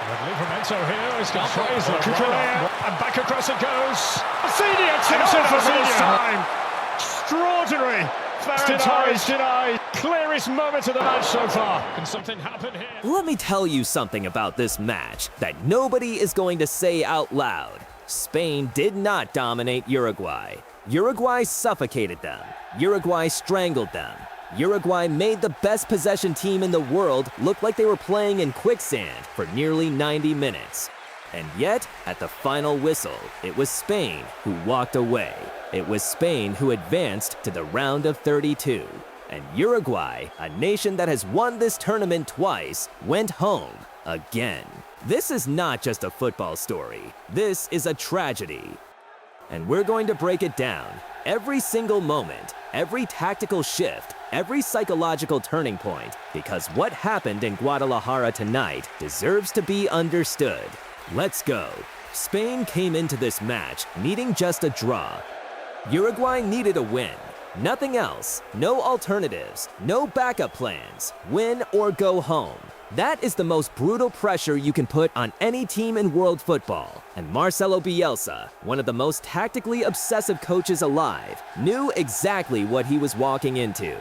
Livramento here is got praise. And back across it goes. Senior takes it for the first time. Extraordinary. Denied. Clearest moment of the match so far. Can something happen here? Let me tell you something about this match that nobody is going to say out loud. Spain did not dominate Uruguay. Uruguay suffocated them. Uruguay strangled them. Uruguay made the best possession team in the world look like they were playing in quicksand for nearly 90 minutes. And yet, at the final whistle, it was Spain who walked away. It was Spain who advanced to the round of 32. And Uruguay, a nation that has won this tournament twice, went home again. This is not just a football story. This is a tragedy. And we're going to break it down. Every single moment, every tactical shift, every psychological turning point, because what happened in Guadalajara tonight deserves to be understood. Let's go. Spain came into this match needing just a draw. Uruguay needed a win. Nothing else. No alternatives. No backup plans. Win or go home. That is the most brutal pressure you can put on any team in world football. And Marcelo Bielsa, one of the most tactically obsessive coaches alive, knew exactly what he was walking into.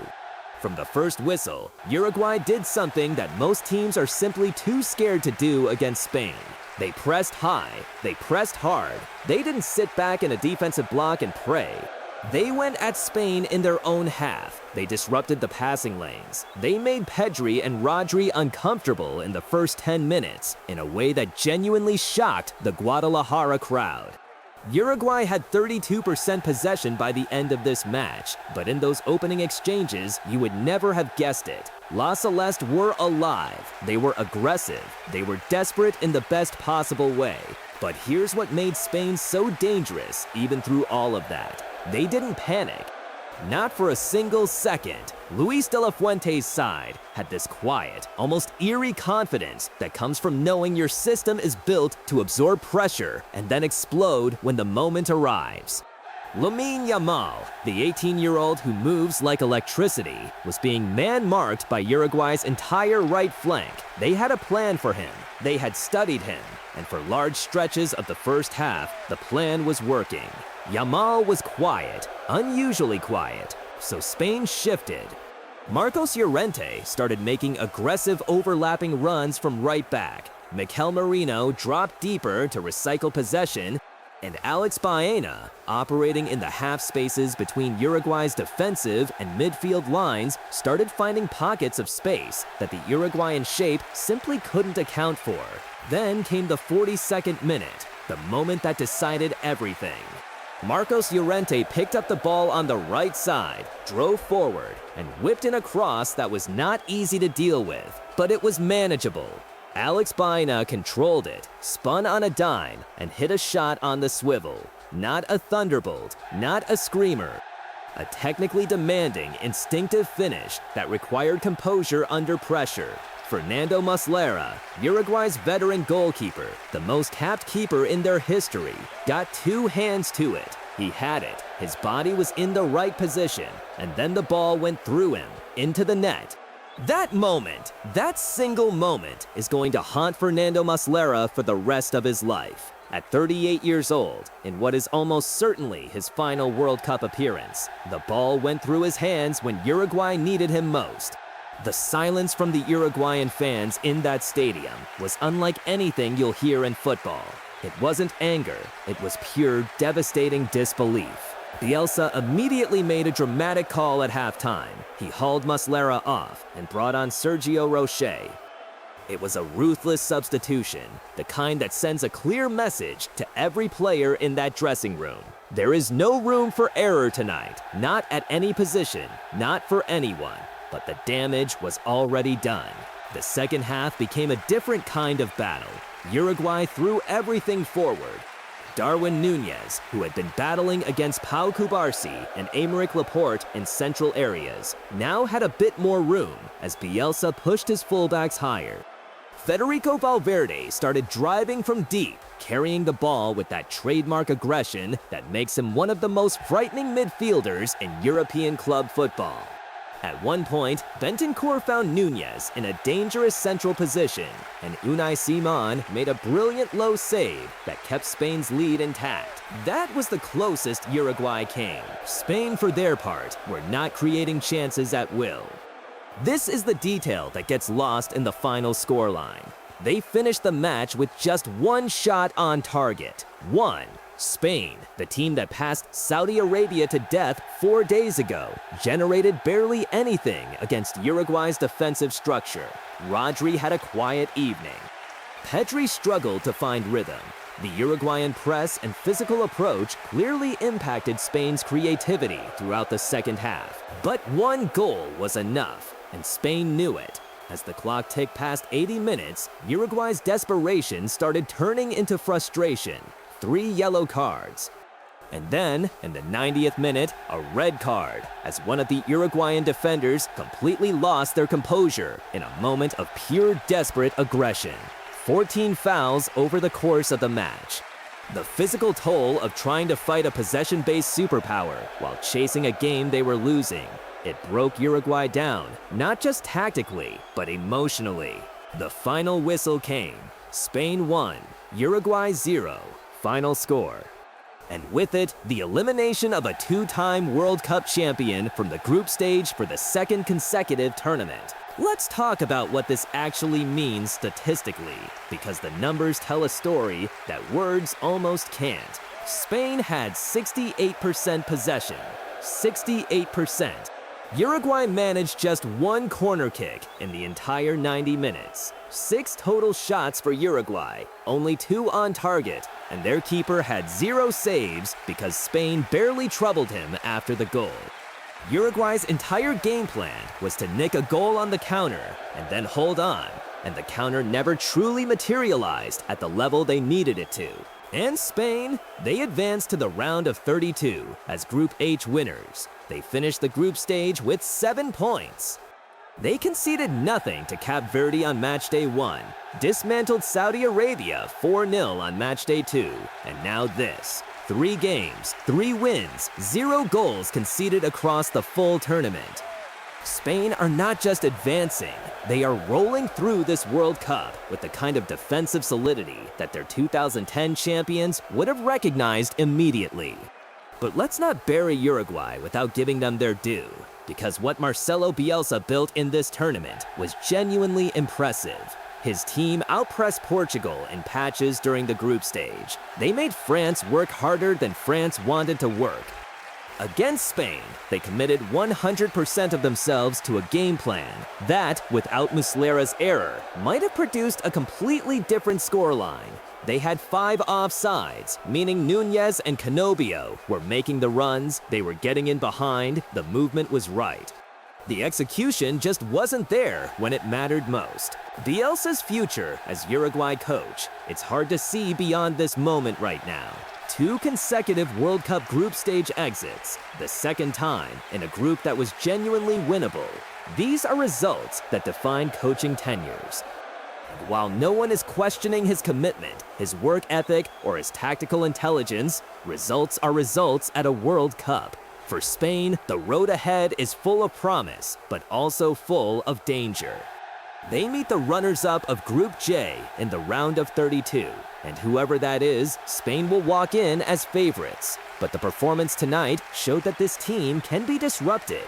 From the first whistle, Uruguay did something that most teams are simply too scared to do against Spain. They pressed high, they pressed hard. They didn't sit back in a defensive block and pray. They went at Spain in their own half. They disrupted the passing lanes. They made Pedri and Rodri uncomfortable in the first 10 minutes in a way that genuinely shocked the Guadalajara crowd. Uruguay had 32% possession by the end of this match, but in those opening exchanges, you would never have guessed it. La Celeste were alive. They were aggressive. They were desperate in the best possible way. But here's what made Spain so dangerous, even through all of that. They didn't panic. Not for a single second. Luis de la Fuente's side had this quiet, almost eerie confidence that comes from knowing your system is built to absorb pressure and then explode when the moment arrives. Lamine Yamal, the 18-year-old who moves like electricity, was being man-marked by Uruguay's entire right flank. They had a plan for him. They had studied him. And for large stretches of the first half, the plan was working. Yamal was quiet, unusually quiet, so Spain shifted. Marcos Llorente started making aggressive overlapping runs from right back. Mikel Merino dropped deeper to recycle possession, and Alex Baena, operating in the half spaces between Uruguay's defensive and midfield lines, started finding pockets of space that the Uruguayan shape simply couldn't account for. Then came the 42nd minute, the moment that decided everything. Marcos Llorente picked up the ball on the right side, drove forward, and whipped in a cross that was not easy to deal with, but it was manageable. Alex Baena controlled it, spun on a dime, and hit a shot on the swivel. Not a thunderbolt, not a screamer. A technically demanding, instinctive finish that required composure under pressure. Fernando Muslera, Uruguay's veteran goalkeeper, the most capped keeper in their history, got two hands to it. He had it, his body was in the right position, and then the ball went through him, into the net. That moment, that single moment, is going to haunt Fernando Muslera for the rest of his life. At 38 years old, in what is almost certainly his final World Cup appearance, the ball went through his hands when Uruguay needed him most. The silence from the Uruguayan fans in that stadium was unlike anything you'll hear in football. It wasn't anger, it was pure, devastating disbelief. Bielsa immediately made a dramatic call at halftime. He hauled Muslera off and brought on Sergio Rochet. It was a ruthless substitution, the kind that sends a clear message to every player in that dressing room. There is no room for error tonight, not at any position, not for anyone. But the damage was already done. The second half became a different kind of battle. Uruguay threw everything forward. Darwin Nunez, who had been battling against Pau Cubarsí and Aymeric Laporte in central areas, now had a bit more room as Bielsa pushed his fullbacks higher. Federico Valverde started driving from deep, carrying the ball with that trademark aggression that makes him one of the most frightening midfielders in European club football. At one point, Bentancur found Nunez in a dangerous central position, and Unai Simón made a brilliant low save that kept Spain's lead intact. That was the closest Uruguay came. Spain, for their part, were not creating chances at will. This is the detail that gets lost in the final scoreline. They finished the match with just one shot on target. One. Spain, the team that passed Saudi Arabia to death 4 days ago, generated barely anything against Uruguay's defensive structure. Rodri had a quiet evening. Pedri struggled to find rhythm. The Uruguayan press and physical approach clearly impacted Spain's creativity throughout the second half. But one goal was enough, and Spain knew it. As the clock ticked past 80 minutes, Uruguay's desperation started turning into frustration. 3 yellow cards. And then, in the 90th minute, a red card, as one of the Uruguayan defenders completely lost their composure in a moment of pure desperate aggression. 14 fouls over the course of the match. The physical toll of trying to fight a possession-based superpower while chasing a game they were losing. It broke Uruguay down, not just tactically, but emotionally. The final whistle came. Spain 1, Uruguay 0. Final score. And with it, the elimination of a 2-time World Cup champion from the group stage for the second consecutive tournament. Let's talk about what this actually means statistically, because the numbers tell a story that words almost can't. Spain had 68% possession. 68%. Uruguay managed just 1 corner kick in the entire 90 minutes. 6 total shots for Uruguay, only 2 on target, and their keeper had 0 saves because Spain barely troubled him after the goal. Uruguay's entire game plan was to nick a goal on the counter and then hold on, and the counter never truly materialized at the level they needed it to. And Spain, they advanced to the round of 32 as Group H winners. They finished the group stage with 7 points. They conceded nothing to Cape Verde on Matchday 1, dismantled Saudi Arabia 4-0 on Matchday 2, and now this. 3 games, 3 wins, 0 goals conceded across the full tournament. Spain are not just advancing, they are rolling through this World Cup with the kind of defensive solidity that their 2010 champions would have recognized immediately. But let's not bury Uruguay without giving them their due, because what Marcelo Bielsa built in this tournament was genuinely impressive. His team outpressed Portugal in patches during the group stage. They made France work harder than France wanted to work. Against Spain, they committed 100% of themselves to a game plan that, without Muslera's error, might have produced a completely different scoreline. They had 5 offsides, meaning Nunez and Canobio were making the runs, they were getting in behind, the movement was right. The execution just wasn't there when it mattered most. Bielsa's future as Uruguay coach, it's hard to see beyond this moment right now. 2 consecutive World Cup group stage exits, the second time in a group that was genuinely winnable. These are results that define coaching tenures. And while no one is questioning his commitment, his work ethic, or his tactical intelligence, results are results at a World Cup. For Spain, the road ahead is full of promise, but also full of danger. They meet the runners-up of Group J in the round of 32, and whoever that is, Spain will walk in as favorites. But the performance tonight showed that this team can be disrupted.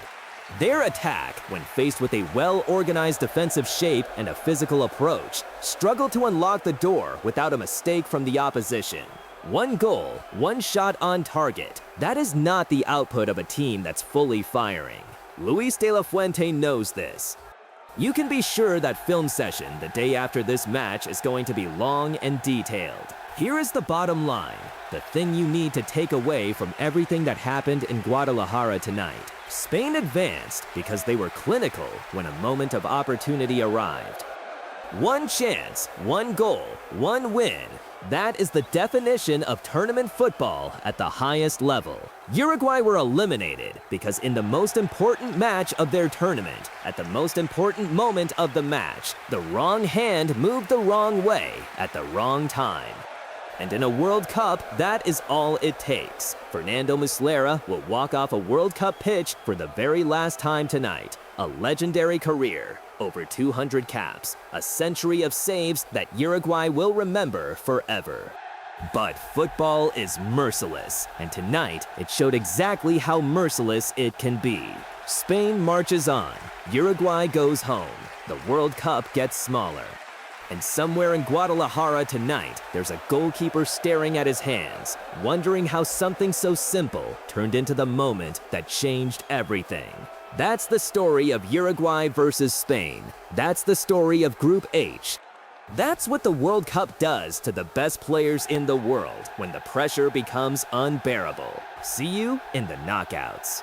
Their attack, when faced with a well-organized defensive shape and a physical approach, struggled to unlock the door without a mistake from the opposition. 1 goal, 1 shot on target. That is not the output of a team that's fully firing. Luis de la Fuente knows this. You can be sure that film session the day after this match is going to be long and detailed. Here is the bottom line, the thing you need to take away from everything that happened in Guadalajara tonight. Spain advanced because they were clinical when a moment of opportunity arrived. 1 chance, 1 goal, 1 win. That is the definition of tournament football at the highest level. Uruguay were eliminated because in the most important match of their tournament, at the most important moment of the match, the wrong hand moved the wrong way at the wrong time. And in a World Cup, that is all it takes. Fernando Muslera will walk off a World Cup pitch for the very last time tonight. A legendary career, over 200 caps, a century of saves that Uruguay will remember forever. But football is merciless, and tonight it showed exactly how merciless it can be. Spain marches on, Uruguay goes home, the World Cup gets smaller. And somewhere in Guadalajara tonight, there's a goalkeeper staring at his hands, wondering how something so simple turned into the moment that changed everything. That's the story of Uruguay versus Spain. That's the story of Group H. That's what the World Cup does to the best players in the world when the pressure becomes unbearable. See you in the knockouts.